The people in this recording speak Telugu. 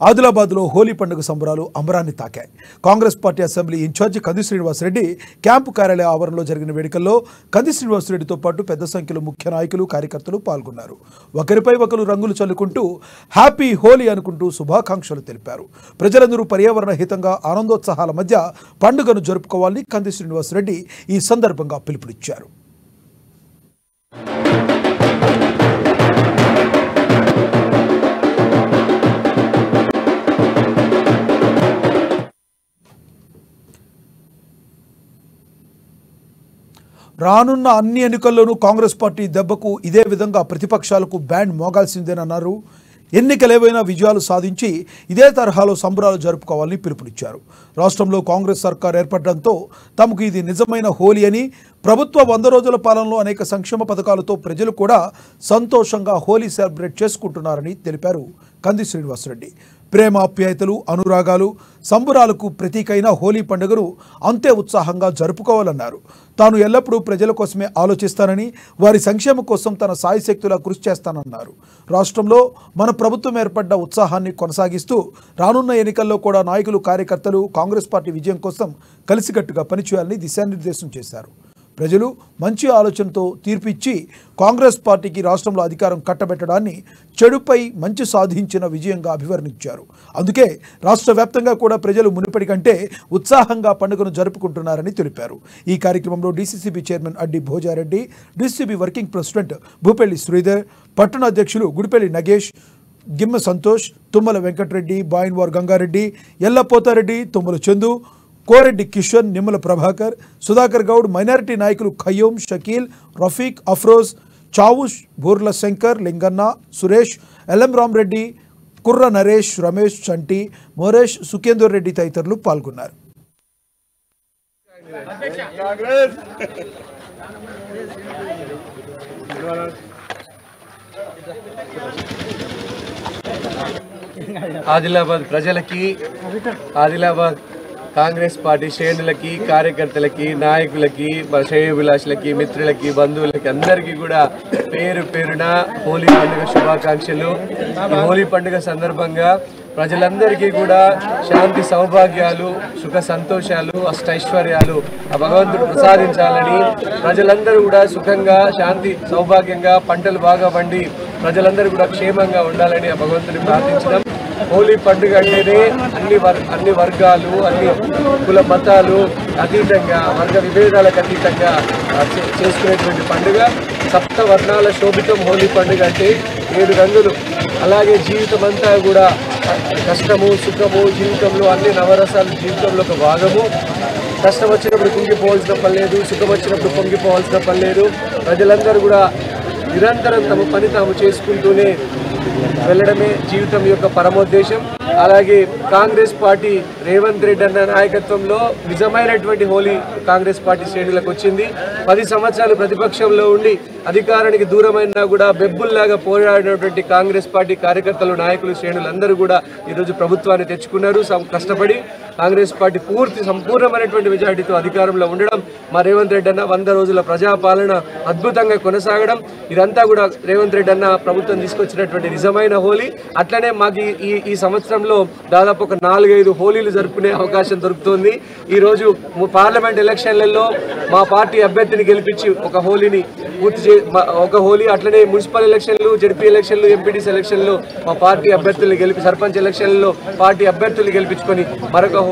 ఆదిలాబాద్లో హోలీ పండుగ సంబరాలు అంబరాన్ని తాకాయి. కాంగ్రెస్ పార్టీ అసెంబ్లీ ఇన్ఛార్జి కంది శ్రీనివాసరెడ్డి క్యాంపు కార్యాలయ ఆవరణలో జరిగిన వేడుకల్లో కంది శ్రీనివాసరెడ్డితో పాటు పెద్ద సంఖ్యలో ముఖ్య నాయకులు కార్యకర్తలు పాల్గొన్నారు. ఒకరిపై ఒకరు రంగులు చల్లుకుంటూ హ్యాపీ హోలీ అనుకుంటూ శుభాకాంక్షలు తెలిపారు. ప్రజలందరూ పర్యావరణ హితంగా ఆనందోత్సాహాల మధ్య పండుగను జరుపుకోవాలని కంది శ్రీనివాసరెడ్డి ఈ సందర్భంగా పిలుపునిచ్చారు. రానున్న అన్ని ఎన్నికల్లోనూ కాంగ్రెస్ పార్టీ దెబ్బకు ఇదే విధంగా ప్రతిపక్షాలకు బ్యాండ్ మోగాల్సిందేనన్నారు. ఎన్నికలేవైనా విజయాలు సాధించి ఇదే తరహాలో సంబరాలు జరుపుకోవాలని పిలుపునిచ్చారు. రాష్ట్రంలో కాంగ్రెస్ సర్కార్ ఏర్పడడంతో తమకు ఇది నిజమైన హోలీ అని, ప్రభుత్వ 100 రోజుల పాలనలో అనేక సంక్షేమ పథకాలతో ప్రజలు కూడా సంతోషంగా హోలీ సెలబ్రేట్ చేసుకుంటున్నారని తెలిపారు కంది శ్రీనివాసరెడ్డి. ప్రేమ, ఆప్యాయతలు, అనురాగాలు, సంబరాలకు ప్రతీకైన హోలీ పండుగను అంతే ఉత్సాహంగా జరుపుకోవాలన్నారు. తాను ఎల్లప్పుడూ ప్రజల కోసమే ఆలోచిస్తానని, వారి సంక్షేమం కోసం తన సాయశక్తులా కృషి చేస్తానన్నారు. రాష్ట్రంలో మన ప్రభుత్వం ఏర్పడ్డ ఉత్సాహాన్ని కొనసాగిస్తూ రానున్న ఎన్నికల్లో కూడా నాయకులు, కార్యకర్తలు కాంగ్రెస్ పార్టీ విజయం కోసం కలిసికట్టుగా పనిచేయాలని దిశానిర్దేశం చేశారు. ప్రజలు మంచి ఆలోచనతో తీర్పిచ్చి కాంగ్రెస్ పార్టీకి రాష్ట్రంలో అధికారం కట్టబెట్టడాన్ని చెడుపై మంచి సాధించిన విజయంగా అభివర్ణించారు. అందుకే రాష్ట్ర వ్యాప్తంగా కూడా ప్రజలు మునుపటి కంటే ఉత్సాహంగా పండుగను జరుపుకుంటున్నారని తెలిపారు. ఈ కార్యక్రమంలో DCCB chairman Addi Bhojareddy, DCCB working president Bhupalli Sridhar, పట్టణ అధ్యక్షులు గుడిపల్లి నగేష్, గిమ్మ సంతోష్, తుమ్మల వెంకటరెడ్డి, బాయిన్వార్ గంగారెడ్డి, ఎల్లపోతారెడ్డి, తుమ్మల చందు, కోరెడ్డి కిషన్, నిమ్మల ప్రభాకర్, సుధాకర్ గౌడ్, మైనారిటీ నాయకులు ఖయ్యూమ్, షకీల్, రఫీక్, అఫ్రోజ్, చావుష్, బూర్ల శంకర్, లింగన్న, సురేష్, ఎల్ఎం రామరెడ్డి, కుర్ర నరేష్, రమేష్, చంటి, మోరేష్, సుఖేందర్ రెడ్డి తదితరులు పాల్గొన్నారు. ఆదిలాబాద్ ప్రజలకి, ఆదిలాబాద్ కాంగ్రెస్ పార్టీ శ్రేణులకి, కార్యకర్తలకి, నాయకులకి, శ్రేయోభిలాషులకి, మిత్రులకి, బంధువులకి అందరికీ కూడా పేరు పేరున హోలీ పండుగ శుభాకాంక్షలు. ఈ హోలీ పండుగ సందర్భంగా ప్రజలందరికీ కూడా శాంతి, సౌభాగ్యాలు, సుఖ సంతోషాలు, అష్టైశ్వర్యాలు ఆ భగవంతుడు ప్రసాదించాలని, ప్రజలందరూ కూడా సుఖంగా, శాంతి, సౌభాగ్యంగా, పంటలు బాగా పండి ప్రజలందరూ కూడా క్షేమంగా ఉండాలని ఆ భగవంతుని ప్రార్థించడం. హోలీ పండుగ అంటేనే అన్ని వర్గాలు, అన్ని కుల మతాలు అతీతంగా, వర్గ విభేదాలకు అతీతంగా చేసుకునేటువంటి పండుగ. సప్త వర్ణాల శోభితం హోలీ పండుగ అంటే 7 రంగులు. అలాగే జీవితం అంతా కూడా కష్టము, సుఖము, జీవితంలో అన్ని నవరసాలు జీవితంలో ఒక భాగము. కష్టం వచ్చినప్పుడు కుంగిపోవాల్సిన పని లేదు, సుఖం వచ్చినప్పుడు పొంగిపోవాల్సిన పని లేదు. ప్రజలందరూ కూడా నిరంతరం తమ పని తాము చేసుకుంటూనే వెళ్ళడమే జీవితం యొక్క పరమోద్దేశం. అలాగే కాంగ్రెస్ పార్టీ రేవంత్ రెడ్డి అన్న నాయకత్వంలో నిజమైనటువంటి హోలీ కాంగ్రెస్ పార్టీ శ్రేణులకు వచ్చింది. 10 సంవత్సరాలు ప్రతిపక్షంలో ఉండి అధికారానికి దూరమైనా కూడా బెబ్బుల్లాగా పోరాడినటువంటి కాంగ్రెస్ పార్టీ కార్యకర్తలు, నాయకులు, శ్రేణులందరూ కూడా ఈరోజు ప్రభుత్వాన్ని తెచ్చుకున్నారు. కష్టపడి కాంగ్రెస్ పార్టీ సంపూర్ణమైనటువంటి మెజారిటీతో అధికారంలో ఉండడం, మా రేవంత్ రెడ్డి అన్న 100 రోజుల ప్రజాపాలన అద్భుతంగా కొనసాగడం, ఇదంతా కూడా రేవంత్ రెడ్డి అన్న ప్రభుత్వం తీసుకొచ్చినటువంటి నిజమైన హోలీ. అట్లనే మాకు ఈ సంవత్సరంలో దాదాపు ఒక 4-5 హోలీలు జరుపుకునే అవకాశం దొరుకుతుంది. ఈరోజు పార్లమెంట్ ఎలక్షన్లలో మా పార్టీ అభ్యర్థిని గెలిపించి ఒక హోలీని ఒక హోలీ, అట్లనే మున్సిపల్ ఎలక్షన్లు, జడ్పీ ఎలక్షన్లు, ఎంపీటీసీ ఎలక్షన్లు మా పార్టీ అభ్యర్థుల్ని సర్పంచ్ ఎలక్షన్లలో పార్టీ అభ్యర్థుల్ని గెలిపించుకొని మరొక